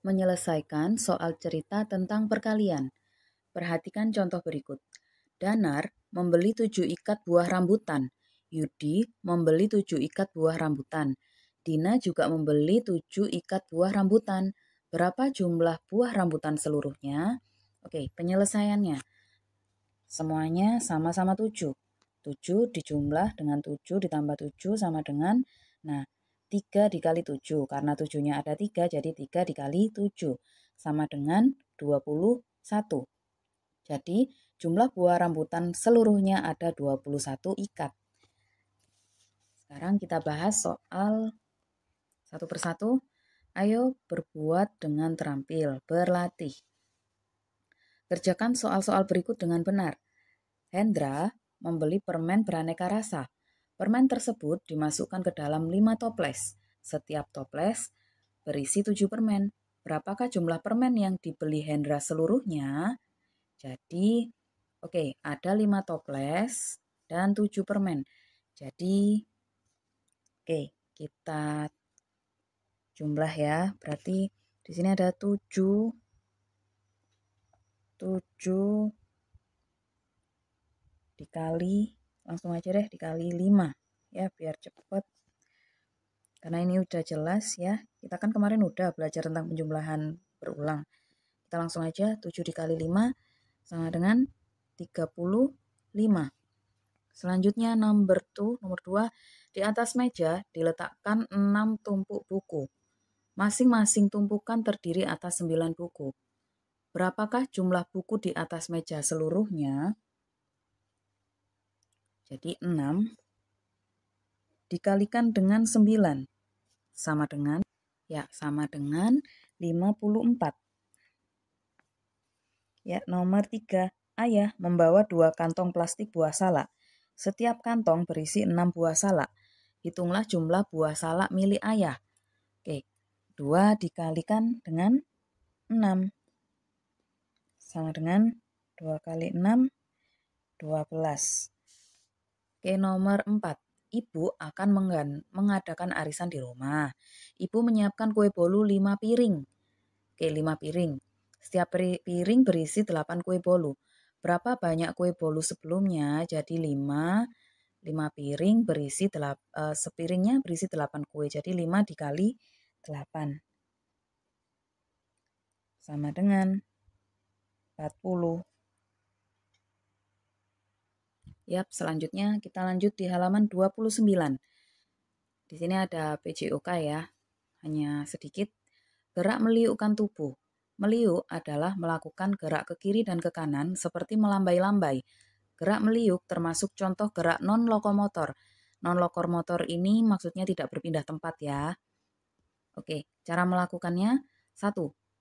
Menyelesaikan soal cerita tentang perkalian. Perhatikan contoh berikut. Danar membeli 7 ikat buah rambutan. Yudi membeli 7 ikat buah rambutan. Dina juga membeli 7 ikat buah rambutan. Berapa jumlah buah rambutan seluruhnya? Oke, penyelesaiannya. Semuanya sama-sama 7. 7 dijumlah dengan 7 ditambah 7 sama dengan, 3 dikali 7. Karena 7-nya ada 3, jadi 3 dikali 7. Sama dengan 21. Jadi jumlah buah rambutan seluruhnya ada 21 ikat. Sekarang kita bahas soal satu persatu. Ayo berbuat dengan terampil, berlatih. Kerjakan soal-soal berikut dengan benar. Hendra membeli permen beraneka rasa. Permen tersebut dimasukkan ke dalam 5 toples. Setiap toples berisi 7 permen. Berapakah jumlah permen yang dibeli Hendra seluruhnya? Jadi, ada 5 toples dan 7 permen. Jadi, kita jumlah ya. Berarti di sini ada 7 dikali, langsung aja deh, dikali 5 ya, biar cepat. Karena ini udah jelas ya. Kita kan kemarin udah belajar tentang penjumlahan berulang. Kita langsung aja, 7 dikali 5 sama dengan 35. Selanjutnya nomor 2, di atas meja diletakkan 6 tumpuk buku. Masing-masing tumpukan terdiri atas 9 buku. Berapakah jumlah buku di atas meja seluruhnya? Jadi 6 dikalikan dengan 9 sama dengan 54. Ya, nomor 3, ayah membawa 2 kantong plastik buah salak. Setiap kantong berisi 6 buah salak. Hitunglah jumlah buah salak milik ayah. 2 dikalikan dengan 6 sama dengan 2 kali 6, 12. Nomor 4. Ibu akan mengadakan arisan di rumah. Ibu menyiapkan kue bolu 5 piring. 5 piring. Setiap piring berisi 8 kue bolu. Berapa banyak kue bolu sebelumnya? Jadi 5 piring berisi sepiringnya berisi 8 kue. Jadi 5 dikali 8 sama dengan 40. Selanjutnya kita lanjut di halaman 29. Di sini ada PJOK ya, hanya sedikit. Gerak meliukkan tubuh. Meliuk adalah melakukan gerak ke kiri dan ke kanan seperti melambai-lambai. Gerak meliuk termasuk contoh gerak non-lokomotor. Non-lokomotor ini maksudnya tidak berpindah tempat ya. Cara melakukannya. 1.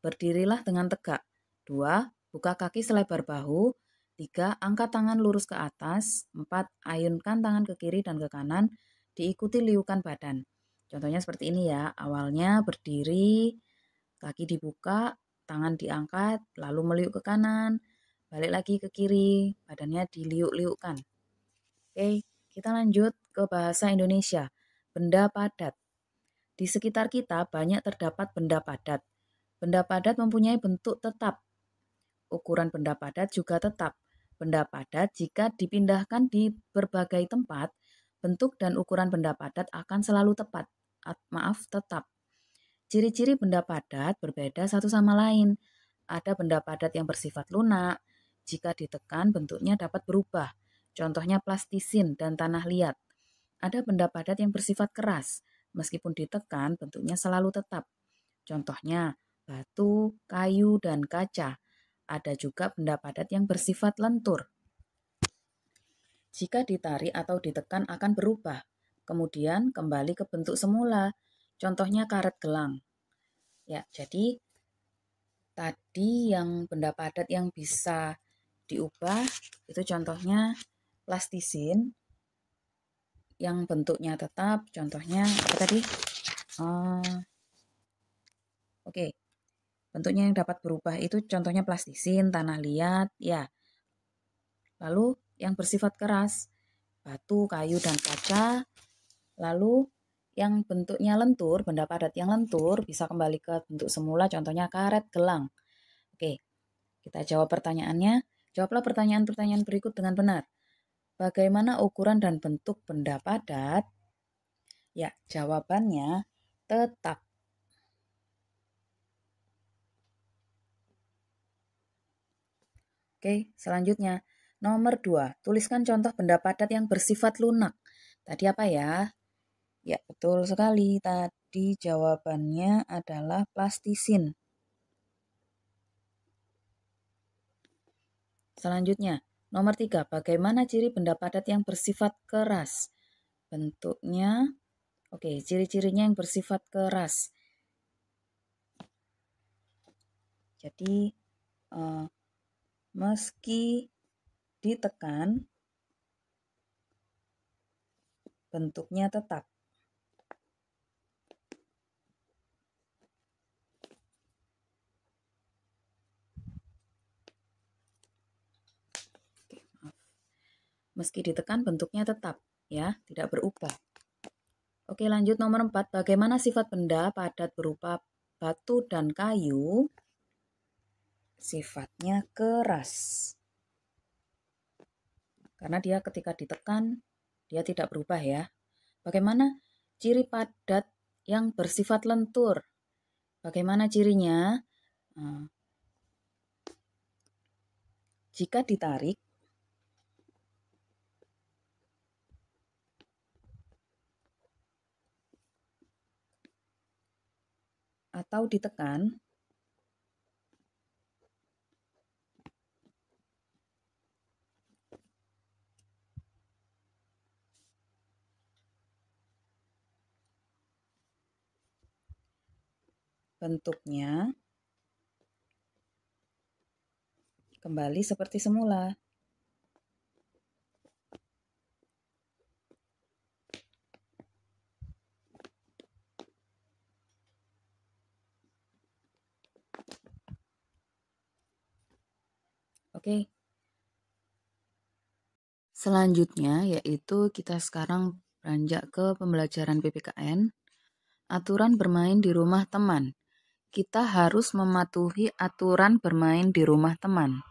Berdirilah dengan tegak. 2. Buka kaki selebar bahu. 3. Angkat tangan lurus ke atas. 4. Ayunkan tangan ke kiri dan ke kanan, diikuti liukan badan. Contohnya seperti ini ya. Awalnya berdiri, kaki dibuka, tangan diangkat, lalu meliuk ke kanan, balik lagi ke kiri, badannya diliuk-liukkan. Kita lanjut ke bahasa Indonesia. Benda padat. Di sekitar kita banyak terdapat benda padat. Benda padat mempunyai bentuk tetap. Ukuran benda padat juga tetap. Benda padat jika dipindahkan di berbagai tempat, bentuk dan ukuran benda padat akan selalu tetap. Ciri-ciri benda padat berbeda satu sama lain. Ada benda padat yang bersifat lunak. Jika ditekan, bentuknya dapat berubah. Contohnya plastisin dan tanah liat. Ada benda padat yang bersifat keras. Meskipun ditekan, bentuknya selalu tetap. Contohnya batu, kayu, dan kaca. Ada juga benda padat yang bersifat lentur. Jika ditarik atau ditekan akan berubah. Kemudian kembali ke bentuk semula. Contohnya karet gelang. Jadi tadi yang benda padat yang bisa diubah itu contohnya plastisin, yang bentuknya tetap, contohnya apa tadi? Bentuknya yang dapat berubah itu contohnya plastisin, tanah liat, ya. Lalu yang bersifat keras, batu, kayu, dan kaca. Lalu Yang bentuknya lentur, benda padat yang lentur bisa kembali ke bentuk semula, contohnya karet, gelang. Oke, kita jawab pertanyaannya. Jawablah pertanyaan-pertanyaan berikut dengan benar. Bagaimana ukuran dan bentuk benda padat? Ya, jawabannya tetap. Oke, selanjutnya. Nomor 2, tuliskan contoh benda padat yang bersifat lunak. Tadi apa ya? Ya, betul sekali. Tadi jawabannya adalah plastisin. Selanjutnya, nomor 3, bagaimana ciri benda padat yang bersifat keras? Bentuknya, oke, ciri-cirinya yang bersifat keras. Jadi, meski ditekan, bentuknya tetap. Oke, maaf. Meski ditekan, bentuknya tetap, ya, tidak berubah. Oke, lanjut nomor 4. Bagaimana sifat benda padat berupa batu dan kayu? Sifatnya keras. Karena dia ketika ditekan, dia tidak berubah ya. Bagaimana ciri padat yang bersifat lentur? Bagaimana cirinya? Jika ditarik, atau ditekan, bentuknya kembali seperti semula. Oke. Selanjutnya yaitu kita sekarang beranjak ke pembelajaran PPKN. Aturan bermain di rumah teman. Kita harus mematuhi aturan bermain di rumah teman.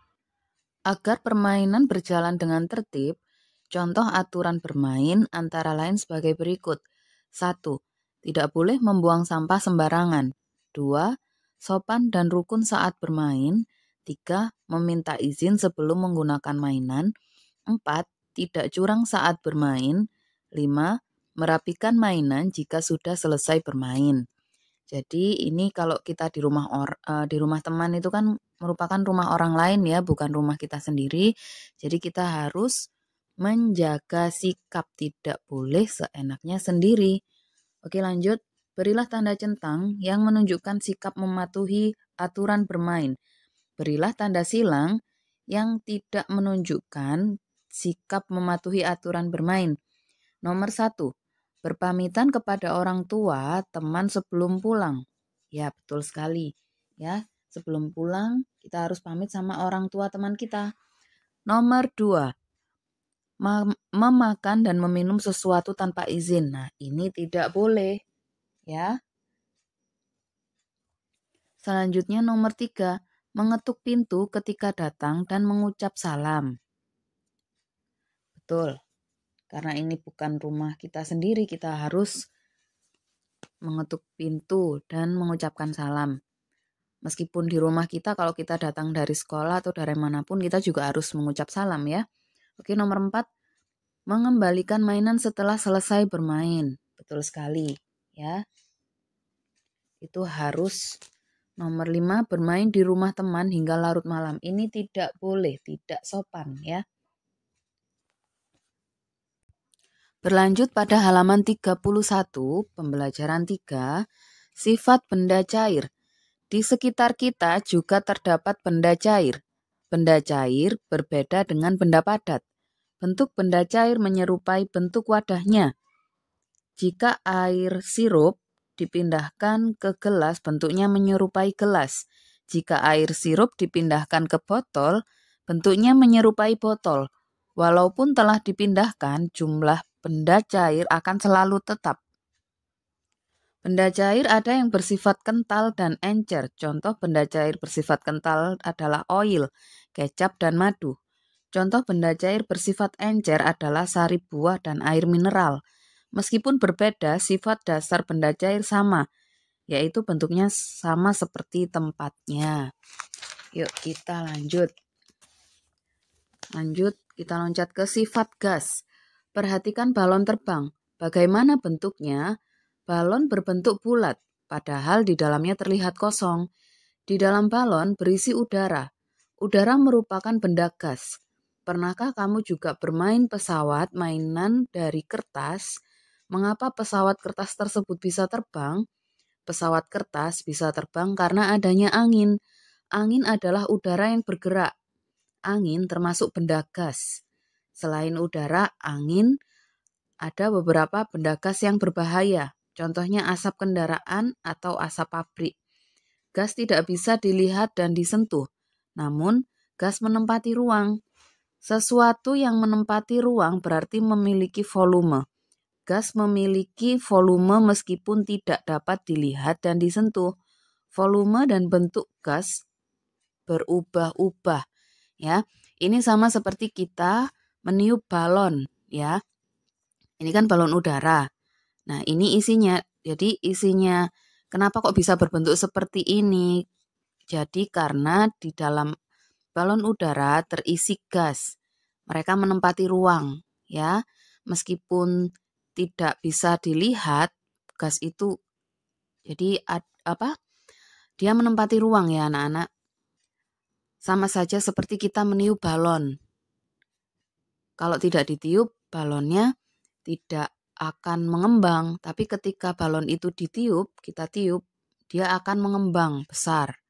Agar permainan berjalan dengan tertib, contoh aturan bermain antara lain sebagai berikut. 1. Tidak boleh membuang sampah sembarangan. 2. Sopan dan rukun saat bermain. 3. Meminta izin sebelum menggunakan mainan. 4. Tidak curang saat bermain. 5. Merapikan mainan jika sudah selesai bermain. Jadi ini kalau kita di rumah teman itu kan merupakan rumah orang lain ya, bukan rumah kita sendiri. Jadi kita harus menjaga sikap, tidak boleh seenaknya sendiri. Oke, lanjut. Berilah tanda centang yang menunjukkan sikap mematuhi aturan bermain. Berilah tanda silang yang tidak menunjukkan sikap mematuhi aturan bermain. Nomor 1. Berpamitan kepada orang tua teman sebelum pulang. Ya, betul sekali. Ya, sebelum pulang kita harus pamit sama orang tua teman kita. Nomor 2. Memakan dan meminum sesuatu tanpa izin. Nah, ini tidak boleh. Ya. Selanjutnya nomor 3. Mengetuk pintu ketika datang dan mengucap salam. Betul. Karena ini bukan rumah kita sendiri, kita harus mengetuk pintu dan mengucapkan salam. Meskipun di rumah kita, kalau kita datang dari sekolah atau dari manapun, kita juga harus mengucap salam ya. Oke, nomor 4. Mengembalikan mainan setelah selesai bermain. Betul sekali ya. Itu harus. Nomor 5. Bermain di rumah teman hingga larut malam. Ini tidak boleh, tidak sopan ya. Berlanjut pada halaman 31, pembelajaran 3, sifat benda cair. Di sekitar kita juga terdapat benda cair. Benda cair berbeda dengan benda padat. Bentuk benda cair menyerupai bentuk wadahnya. Jika air sirup dipindahkan ke gelas, bentuknya menyerupai gelas. Jika air sirup dipindahkan ke botol, bentuknya menyerupai botol. Walaupun telah dipindahkan, jumlah benda cair akan selalu tetap. Benda cair ada yang bersifat kental dan encer. Contoh benda cair bersifat kental adalah oil, kecap, dan madu. Contoh benda cair bersifat encer adalah sari buah dan air mineral. Meskipun berbeda, sifat dasar benda cair sama, yaitu bentuknya sama seperti tempatnya. Yuk kita lanjut. Kita loncat ke sifat gas. Perhatikan balon terbang. Bagaimana bentuknya? Balon berbentuk bulat, padahal di dalamnya terlihat kosong. Di dalam balon berisi udara. Udara merupakan benda gas. Pernahkah kamu juga bermain pesawat mainan dari kertas? Mengapa pesawat kertas tersebut bisa terbang? Pesawat kertas bisa terbang karena adanya angin. Angin adalah udara yang bergerak. Angin termasuk benda gas. Selain udara, angin ada beberapa benda gas yang berbahaya. Contohnya asap kendaraan atau asap pabrik. Gas tidak bisa dilihat dan disentuh, namun gas menempati ruang. Sesuatu yang menempati ruang berarti memiliki volume. Gas memiliki volume meskipun tidak dapat dilihat dan disentuh. Volume dan bentuk gas berubah-ubah, ya. Ini sama seperti kita meniup balon, ya. Ini kan balon udara. Nah, ini isinya. Jadi isinya kenapa kok bisa berbentuk seperti ini? Jadi karena di dalam balon udara terisi gas. Mereka menempati ruang, ya. Meskipun tidak bisa dilihat, gas itu jadi Dia menempati ruang ya, anak-anak. Sama saja seperti kita meniup balon. Kalau tidak ditiup, balonnya tidak akan mengembang, tapi ketika balon itu ditiup, kita tiup, dia akan mengembang besar.